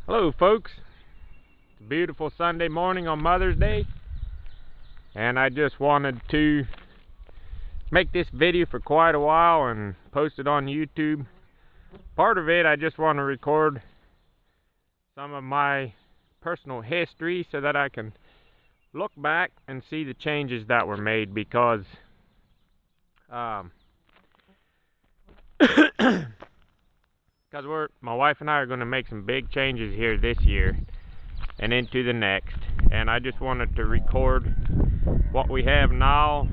Hello folks, it's a beautiful Sunday morning on Mother's Day, and I just wanted to make this video for quite a while and post it on YouTube. Part of it, I just want to record some of my personal history so that I can look back and see the changes that were made, because my wife and I are going to make some big changes here this year and into the next, and I just wanted to record what we have now,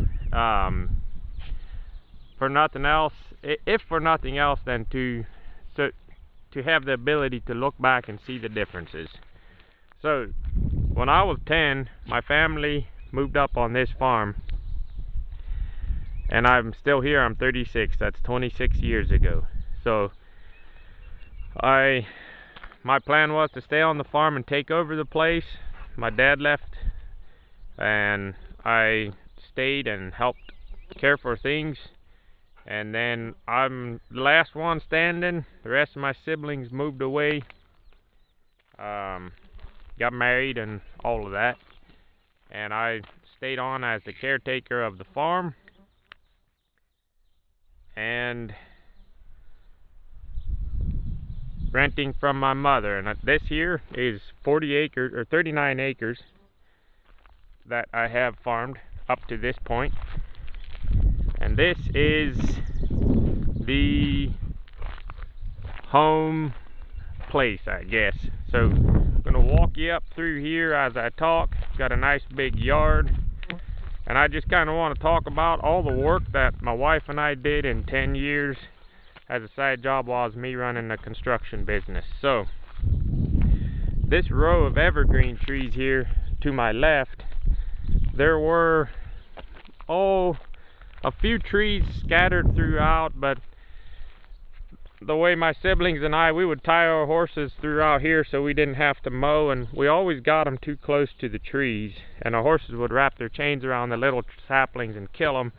for nothing else, if for nothing else, than to have the ability to look back and see the differences. So when I was 10, my family moved up on this farm, and I'm still here. I'm 36. That's 26 years ago. So my plan was to stay on the farm and take over the place. My dad left, and I stayed and helped care for things. And then I'm the last one standing. The rest of my siblings moved away, got married and all of that. And I stayed on as the caretaker of the farm. And renting from my mother, and this here is 40 acres or 39 acres that I have farmed up to this point. And this is the home place, I guess. So I'm gonna walk you up through here as I talk. Got a nice big yard, and I just kind of want to talk about all the work that my wife and I did in 10 years as a side job while me running a construction business. So this row of evergreen trees here to my left, there were a few trees scattered throughout, but the way my siblings and we would tie our horses throughout here so we didn't have to mow, and we always got them too close to the trees, and our horses would wrap their chains around the little saplings and kill them.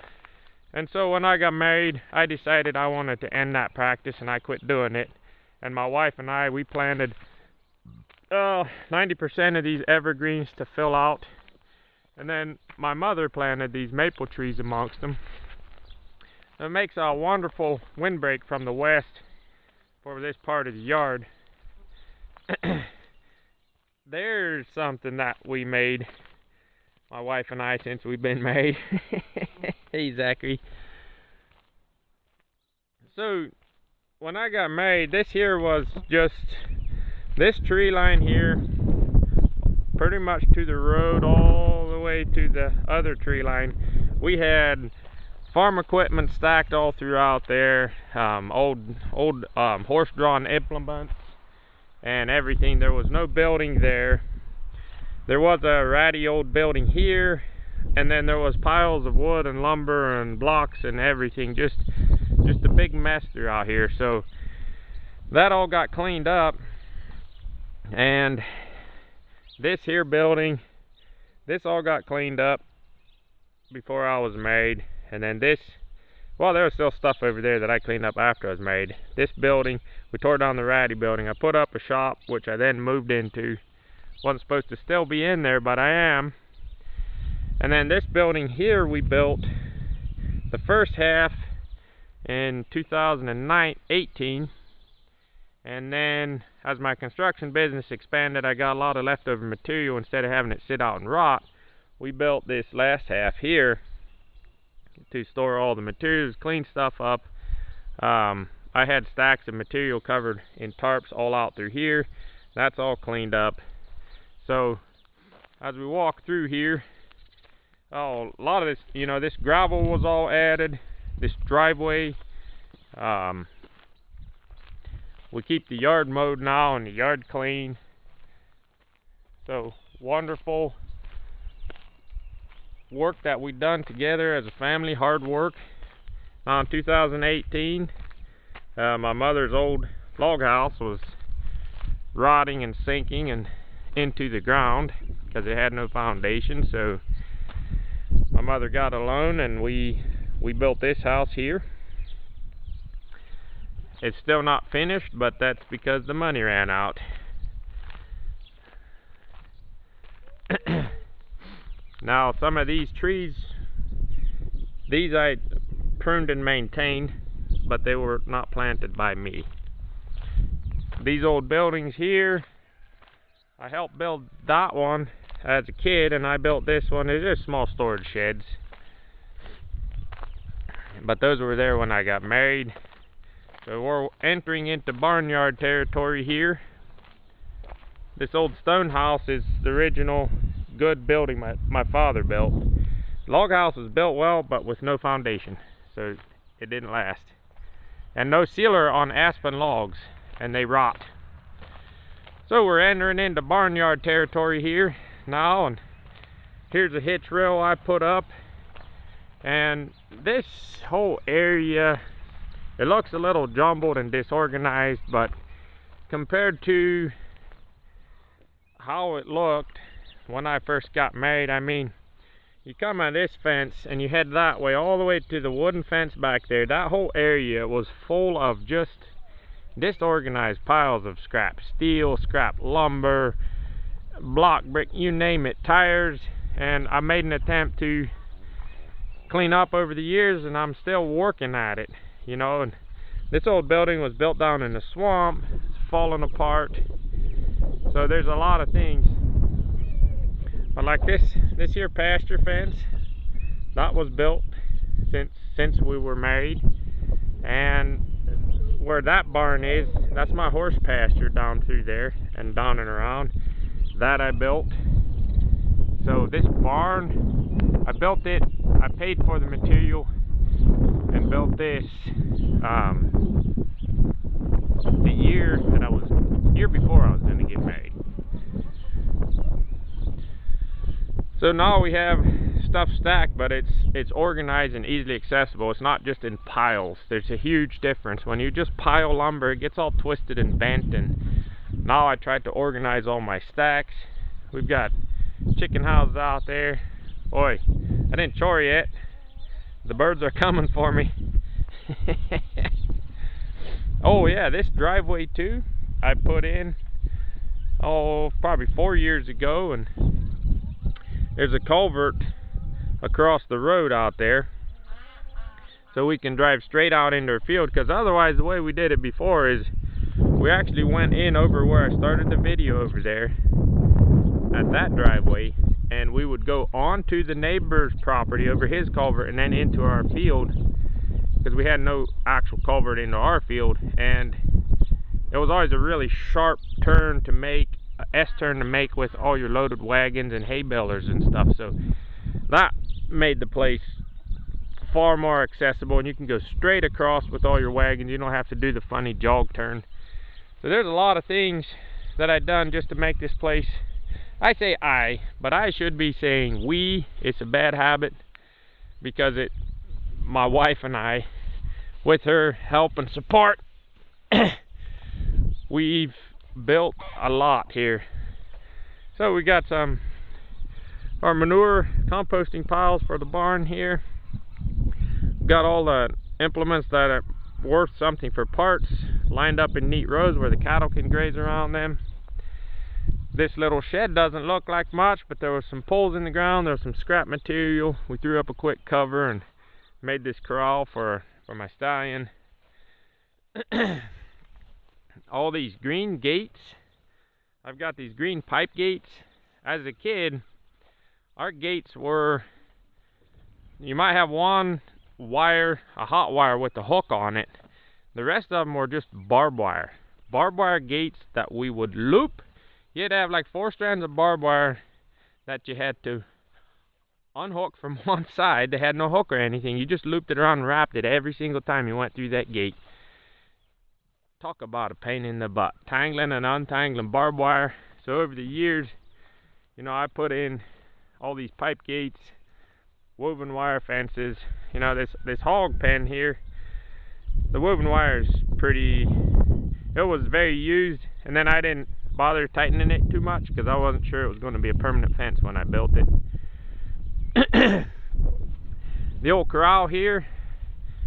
And so when I got married, I decided I wanted to end that practice, and I quit doing it. And my wife and we planted 90% of these evergreens to fill out. And then my mother planted these maple trees amongst them. It makes a wonderful windbreak from the west for this part of the yard. There's something that we made, my wife and I, since we've been married. Hey Zachary. So when I got married, this here was just this tree line here, pretty much to the road all the way to the other tree line. We had farm equipment stacked all throughout there, old horse-drawn implements and everything. There was no building there. There was a ratty old building here, and then there was piles of wood and lumber and blocks and everything, just a big mess throughout here. So that all got cleaned up, and this here building, this all got cleaned up before I was married. And then this, well, there was still stuff over there that I cleaned up after I was married. This building, we tore down the ratty building. I put up a shop, which I then moved into. Wasn't supposed to still be in there, but I am. And then this building here, we built the first half in 2018. And then as my construction business expanded, I got a lot of leftover material. Instead of having it sit out and rot, we built this last half here to store all the materials, clean stuff up. I had stacks of material covered in tarps all out through here. That's all cleaned up. So as we walk through here, a lot of this, this gravel was all added, this driveway. We keep the yard mowed now and the yard clean. So wonderful work that we done together as a family, hard work. Now in 2018, my mother's old log house was rotting and sinking and into the ground because it had no foundation. So my mother got a loan, and we built this house here. It's still not finished, but that's because the money ran out. Now some of these trees, these I pruned and maintained, but they were not planted by me. These old buildings here, I helped build that one as a kid, and I built this one. They're just small storage sheds, but those were there when I got married. So we're entering into barnyard territory here. This old stone house is the original good building my father built. Log house was built well, but with no foundation, so it didn't last. And no sealer on aspen logs, and they rot. So we're entering into barnyard territory here now, and here's a hitch rail I put up. And this whole area, it looks a little jumbled and disorganized, but compared to how it looked when I first got married, I mean, you come out of this fence and you head that way all the way to the wooden fence back there. That whole area was full of just disorganized piles of scrap steel, scrap lumber, block brick, you name it, tires. And I made an attempt to clean up over the years, and I'm still working at it, you know. And this old building was built down in the swamp. It's falling apart, so there's a lot of things. But like this here pasture fence, that was built since we were married. And where that barn is, that's my horse pasture down through there and down and around. That I built. So this barn, I built it, I paid for the material and built this the year before I was going to get married. So now we have stuff stacked, but it's organized and easily accessible. It's not just in piles. There's a huge difference. When you just pile lumber, it gets all twisted and bent, and now I tried to organize all my stacks. We've got chicken houses out there. Boy, I didn't chore yet. The birds are coming for me. Oh yeah, this driveway too, I put in, probably 4 years ago, and there's a culvert across the road out there, so we can drive straight out into our field, because otherwise the way we did it before is we actually went in over where I started the video over there at that driveway, and we would go onto the neighbor's property over his culvert and then into our field, because we had no actual culvert into our field. And it was always a really sharp turn to make, S-turn to make with all your loaded wagons and hay balers and stuff. So that made the place far more accessible, and you can go straight across with all your wagons. You don't have to do the funny jog turn. So there's a lot of things that I've done just to make this place, I say I, but I should be saying we. It's a bad habit, because my wife and I, with her help and support, we've built a lot here. So we got our manure composting piles for the barn here. Got all the implements that are worth something for parts lined up in neat rows where the cattle can graze around them. This little shed doesn't look like much, but there was some poles in the ground, there was some scrap material. We threw up a quick cover and made this corral for my stallion. All these green gates, I've got these green pipe gates. As a kid, our gates were, you might have one wire, a hot wire with a hook on it. The rest of them were just barbed wire gates that we would loop. You'd have like 4 strands of barbed wire that you had to unhook from one side. They had no hook or anything. You just looped it around and wrapped it every single time you went through that gate. Talk about a pain in the butt, tangling and untangling barbed wire. So over the years, you know, I put in all these pipe gates, woven wire fences. You know, this hog pen here, the woven wire is pretty, it was very used, and then I didn't bother tightening it too much because I wasn't sure it was going to be a permanent fence when I built it. The old corral here,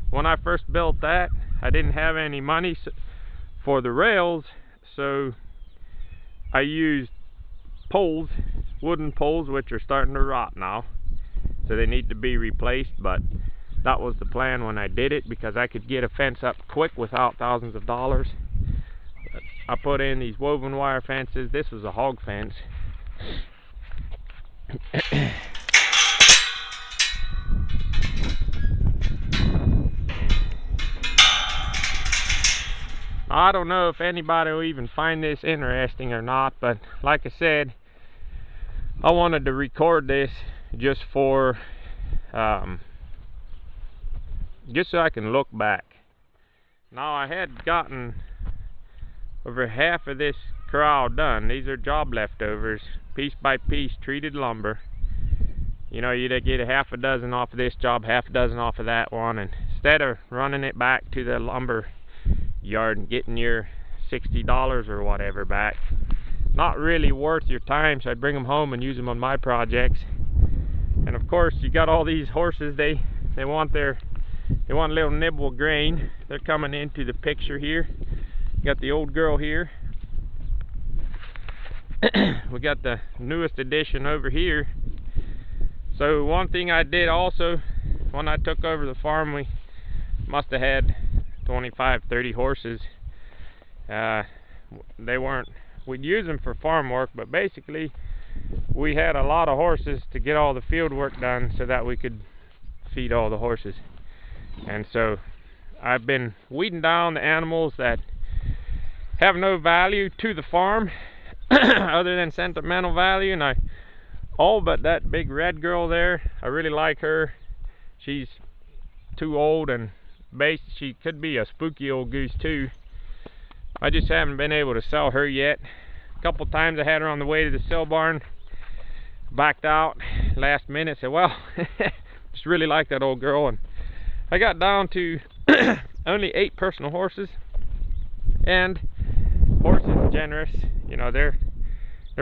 when I first built that, I didn't have any money for the rails, so I used poles wooden poles which are starting to rot now, so they need to be replaced. But that was the plan when I did it, because I could get a fence up quick without thousands of dollars. I put in these woven wire fences. This was a hog fence. I don't know if anybody will even find this interesting or not, but like I said, I wanted to record this just for just so I can look back. Now, I had gotten over half of this corral done. These are job leftovers, piece by piece treated lumber. You know, you'd get a half a dozen off of this job, half a dozen off of that one, and instead of running it back to the lumber yard and getting your $60 or whatever back, not really worth your time. So I'd bring them home and use them on my projects. And of course, you got all these horses, they want a little nibble of grain. They're coming into the picture here. Got the old girl here. We got the newest addition over here. So one thing I did also, when I took over the farm, we must have had 25-30 horses. We'd use them for farm work, but basically we had a lot of horses to get all the field work done so that we could feed all the horses. And so I've been weeding down the animals that have no value to the farm other than sentimental value. And all but that big red girl there, I really like her. She's too old, and she could be a spooky old goose too. I just haven't been able to sell her yet. A couple times I had her on the way to the sale barn, backed out last minute, said, well, just really like that old girl. And I got down to only 8 personal horses, and horses generous, you know, they're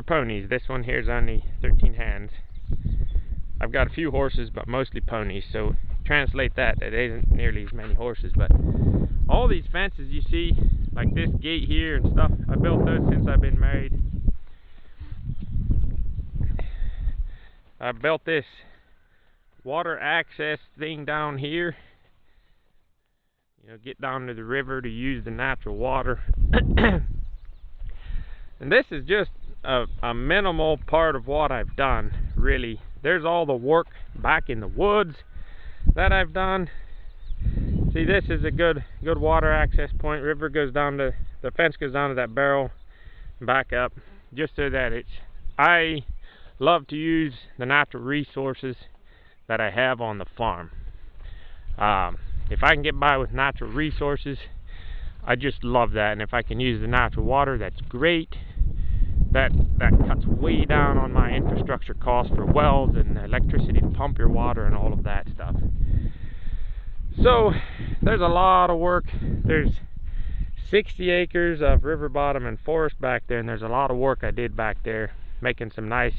ponies. This one here's only 13 hands. I've got a few horses, but mostly ponies, so translate that isn't nearly as many horses. But all these fences you see, like this gate here and stuff, I built those since I've been married. I built this water access thing down here, you know, get down to the river to use the natural water. And this is just a minimal part of what I've done, really. There's all the work back in the woods that I've done. See, this is a good water access point. River goes down to, the fence goes down to that barrel and back up, just so that I love to use the natural resources that I have on the farm. If I can get by with natural resources, I just love that. And if I can use the natural water, that's great. That cuts way down on my infrastructure costs for wells and electricity to pump your water and all of that stuff. So there's a lot of work. There's 60 acres of river bottom and forest back there, and there's a lot of work I did back there, making some nice,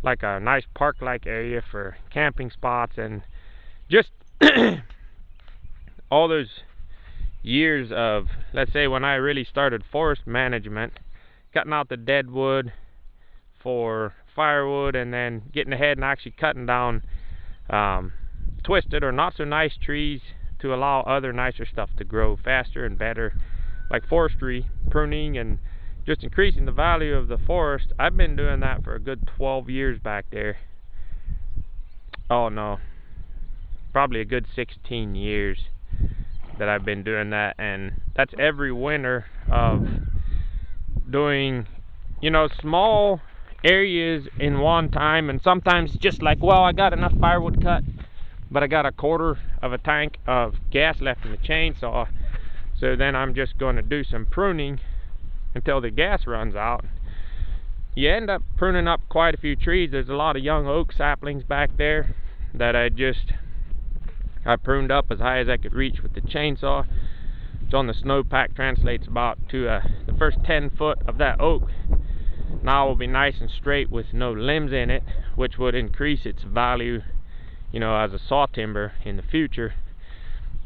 like a nice park-like area for camping spots. And just all those years of, let's say, when I really started forest management, cutting out the dead wood for firewood, and then getting ahead and actually cutting down twisted or not so nice trees to allow other nicer stuff to grow faster and better, like forestry, pruning, and just increasing the value of the forest. I've been doing that for a good 12 years back there. Oh no, probably a good 16 years that I've been doing that. And that's every winter of doing, you know, small areas in one time. And sometimes just like, well, I got enough firewood cut, but I got a quarter of a tank of gas left in the chainsaw, so then I'm just going to do some pruning until the gas runs out. You end up pruning up quite a few trees. There's a lot of young oak saplings back there that I pruned up as high as I could reach with the chainsaw. It's on the snowpack, translates about to the first 10 foot of that oak now will be nice and straight with no limbs in it, which would increase its value, you know, as a saw timber in the future.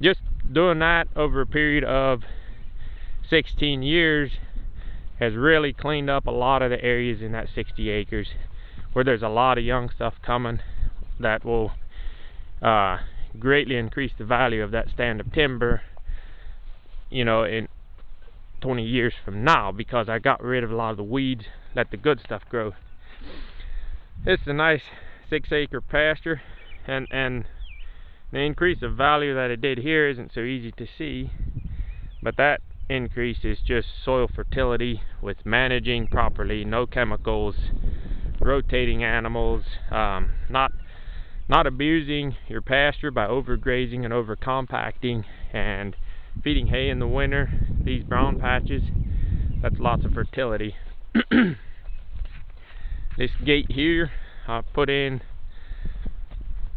Just doing that over a period of 16 years has really cleaned up a lot of the areas in that 60 acres. where there's a lot of young stuff coming that will greatly increase the value of that stand of timber, you know, in 20 years from now, because I got rid of a lot of the weeds, let the good stuff grow. It's a nice 6-acre pasture, and the increase of value that it did here isn't so easy to see, but that increase is just soil fertility with managing properly, no chemicals, rotating animals, not abusing your pasture by overgrazing and over compacting and feeding hay in the winter. These brown patches, that's lots of fertility. This gate here I put in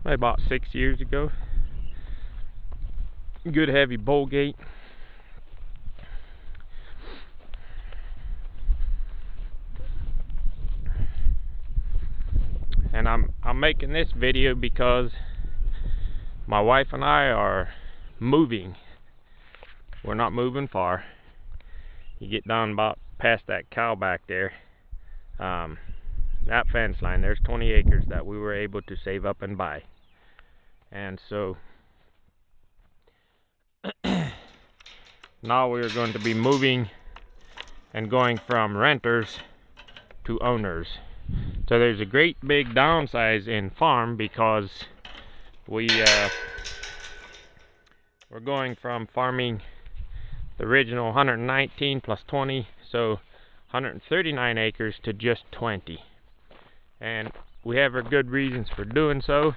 about 6 years ago. Good heavy bowl gate. And I'm making this video because my wife and I are moving. We're not moving far. You get down about past that cow back there, that fence line, there's 20 acres that we were able to save up and buy. And so now we're going to be moving and going from renters to owners. So there's a great big downsize in farm, because we're going from farming the original 119 plus 20, so 139 acres to just 20. And we have our good reasons for doing so.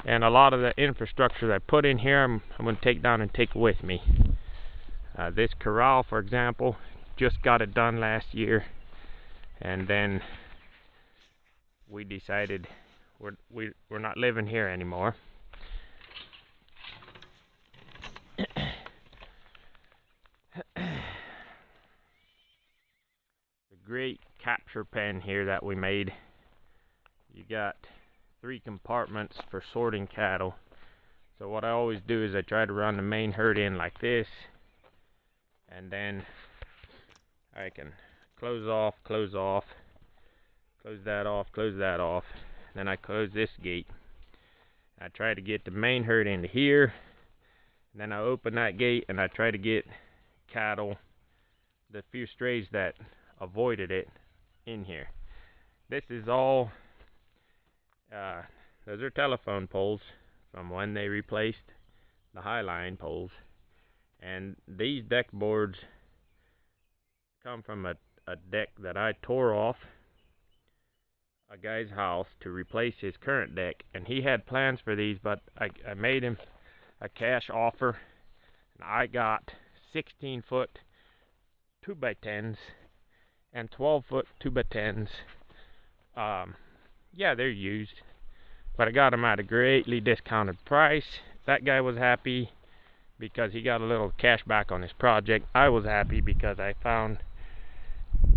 And a lot of the infrastructure that I put in here, I'm going to take down and take with me. This corral, for example, just got it done last year, and then we decided we're not living here anymore. The great capture pen here that we made. You got 3 compartments for sorting cattle. So what I always do is I try to run the main herd in like this, and then I can close off, close that off, then I close this gate. I try to get the main herd into here, and then I open that gate and I try to get cattle, the few strays that avoided it, in here. This is all, those are telephone poles from when they replaced the Highline poles, and these deck boards come from a deck that I tore off a guy's house to replace his current deck, and he had plans for these, but I made him a cash offer, and I got 16-foot 2x10s and 12-foot 2x10s. Yeah, they're used, but I got them at a greatly discounted price. That guy was happy because he got a little cash back on his project. I was happy because I found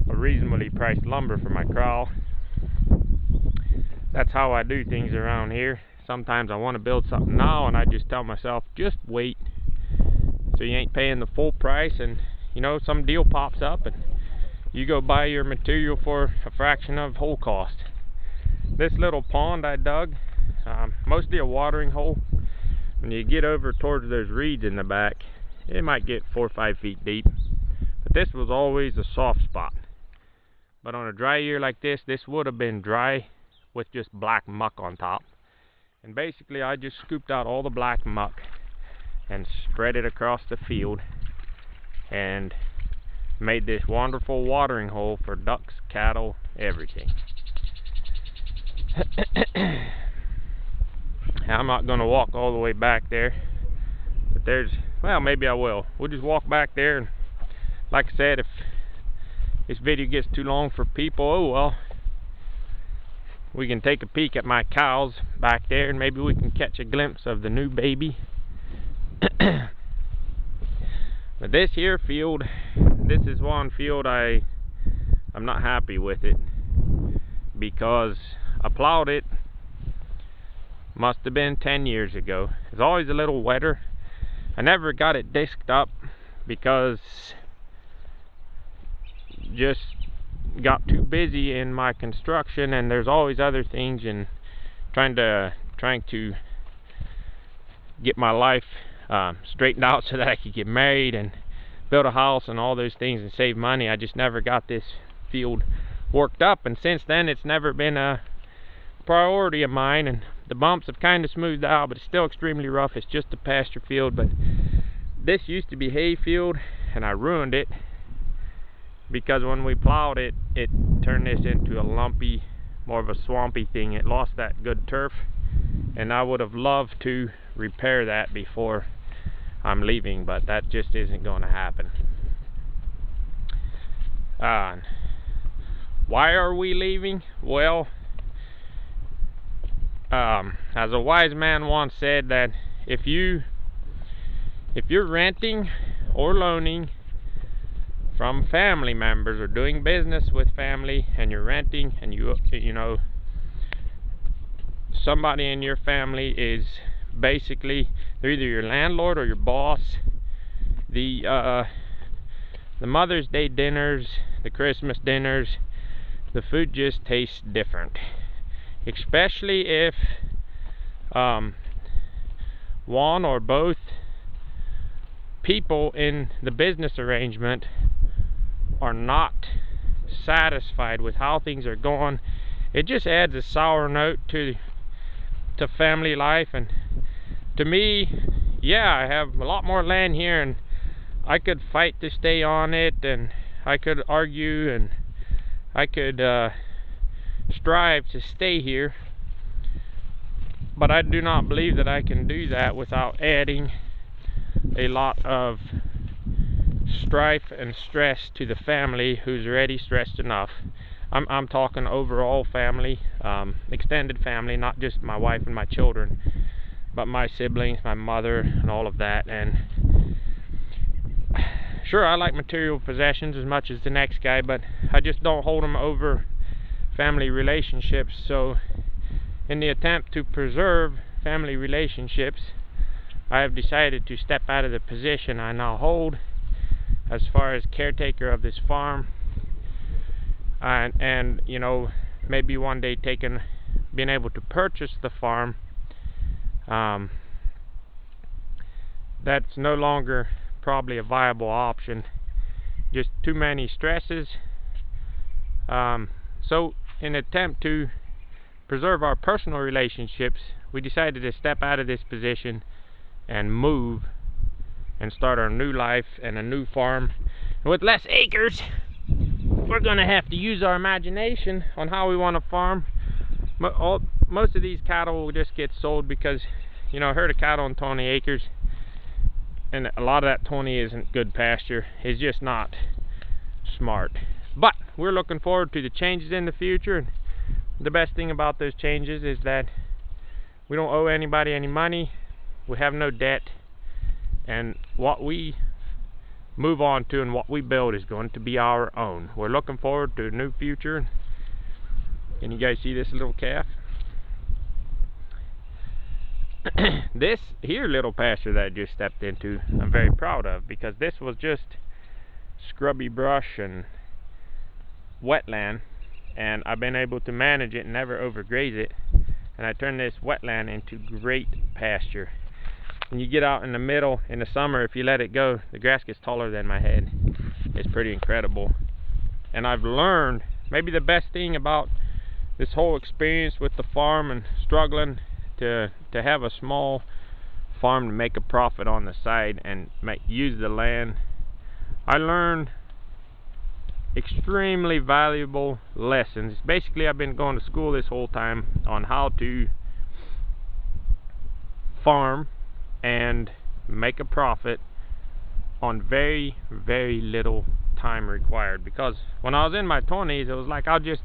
a reasonably priced lumber for my corral. That's how I do things around here. Sometimes I want to build something now, and I just tell myself, just wait, so you ain't paying the full price, and you know, some deal pops up and you go buy your material for a fraction of whole cost. This little pond I dug, mostly a watering hole. When you get over towards those reeds in the back, it might get 4 or 5 feet deep, but this was always a soft spot. But on a dry year like this would have been dry with just black muck on top. And basically I just scooped out all the black muck and spread it across the field and made this wonderful watering hole for ducks, cattle, everything. I'm not going to walk all the way back there, but there's, well, maybe I will. We'll just walk back there, and like I said, if this video gets too long for people, oh well, we can take a peek at my cows back there, and maybe we can catch a glimpse of the new baby. But this here field, this is one field I'm not happy with it, because I plowed it, must have been 10 years ago. It's always a little wetter. I never got it disked up because just got too busy in my construction, and there's always other things, and trying to get my life straightened out so that I could get married and build a house and all those things and save money. I just never got this field worked up, and since then it's never been a priority of mine, and the bumps have kind of smoothed out, but it's still extremely rough. It's just a pasture field, but this used to be hay field, and I ruined it because when we plowed it, it turned this into a lumpy, more of a swampy thing. It lost that good turf, and I would have loved to repair that before I'm leaving, but that just isn't going to happen. Why are we leaving? Well, as a wise man once said, that if you're renting or loaning from family members or doing business with family, and you're renting, and you know somebody in your family is basically, they're either your landlord or your boss, the Mother's Day dinners, the Christmas dinners, the food just tastes different, especially if one or both people in the business arrangement are not satisfied with how things are going. It just adds a sour note to family life. And to me, yeah, I have a lot more land here, and I could fight to stay on it, and I could argue, and I could strive to stay here, but I do not believe that I can do that without adding a lot of strife and stress to the family who's already stressed enough. I'm talking overall family, extended family, not just my wife and my children, but my siblings, my mother, and all of that. And sure, I like material possessions as much as the next guy, but I just don't hold them over family relationships. So in the attempt to preserve family relationships, I have decided to step out of the position I now hold as far as caretaker of this farm, and you know, maybe one day being able to purchase the farm. That's no longer probably a viable option, just too many stresses. So in an attempt to preserve our personal relationships, we decided to step out of this position and move and start our new life and a new farm. And with less acres, we're gonna have to use our imagination on how we want to farm. Most of these cattle will just get sold because, you know, a herd of cattle on 20 acres, and a lot of that 20 isn't good pasture. It's just not smart. But we're looking forward to the changes in the future, and the best thing about those changes is that we don't owe anybody any money, we have no debt, and what we move on to and what we build is going to be our own. We're looking forward to a new future. Can you guys see this little calf? This here little pasture that I just stepped into, I'm very proud of, because this was just scrubby brush and wetland, and I've been able to manage it and never overgraze it, and I turned this wetland into great pasture. When you get out in the middle in the summer, if you let it go, the grass gets taller than my head. It's pretty incredible. And I've learned, maybe the best thing about this whole experience with the farm and struggling to have a small farm to make a profit on the side and use the land, I learned extremely valuable lessons. Basically, I've been going to school this whole time on how to farm and make a profit on very, very little time required. Because when I was in my 20s, it was like I'll just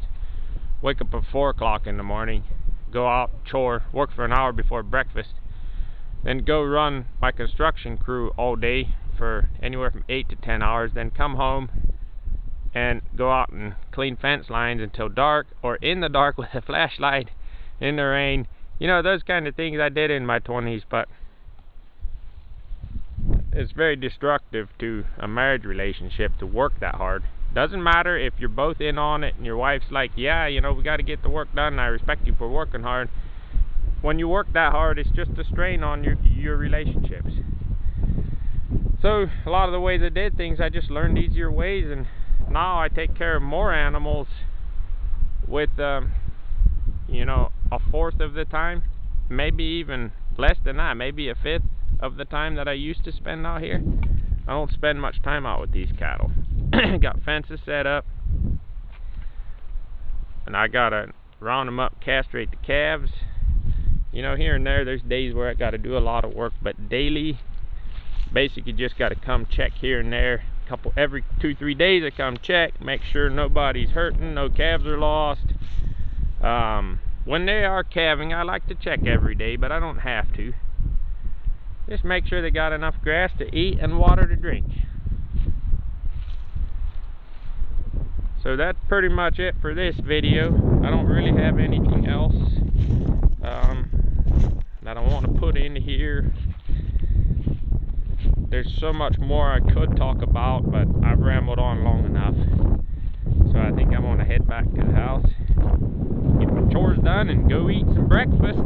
wake up at 4 o'clock in the morning, go out, chore, work for an hour before breakfast, then go run my construction crew all day for anywhere from 8 to 10 hours, then come home and go out and clean fence lines until dark, or in the dark with a flashlight in the rain. You know, those kind of things I did in my 20s, but it's very destructive to a marriage relationship to work that hard. Doesn't matter if you're both in on it and your wife's like, yeah, you know, we got to get the work done and I respect you for working hard. When you work that hard, it's just a strain on your relationships. So a lot of the ways I did things, I just learned easier ways, and now I take care of more animals with you know, a fourth of the time, maybe even less than that, maybe a fifth of the time that I used to spend out here. I don't spend much time out with these cattle. Got fences set up, and I gotta round them up, castrate the calves. You know, here and there's days where I gotta do a lot of work, but daily, basically just gotta come check here and there. Every 2-3 days I come check, make sure nobody's hurting, no calves are lost. When they are calving, I like to check every day, but I don't have to. Just make sure they got enough grass to eat and water to drink. So that's pretty much it for this video. I don't really have anything else that I want to put in here. There's so much more I could talk about, but I've rambled on long enough. So I think I'm going to head back to the house, get my chores done, and go eat some breakfast.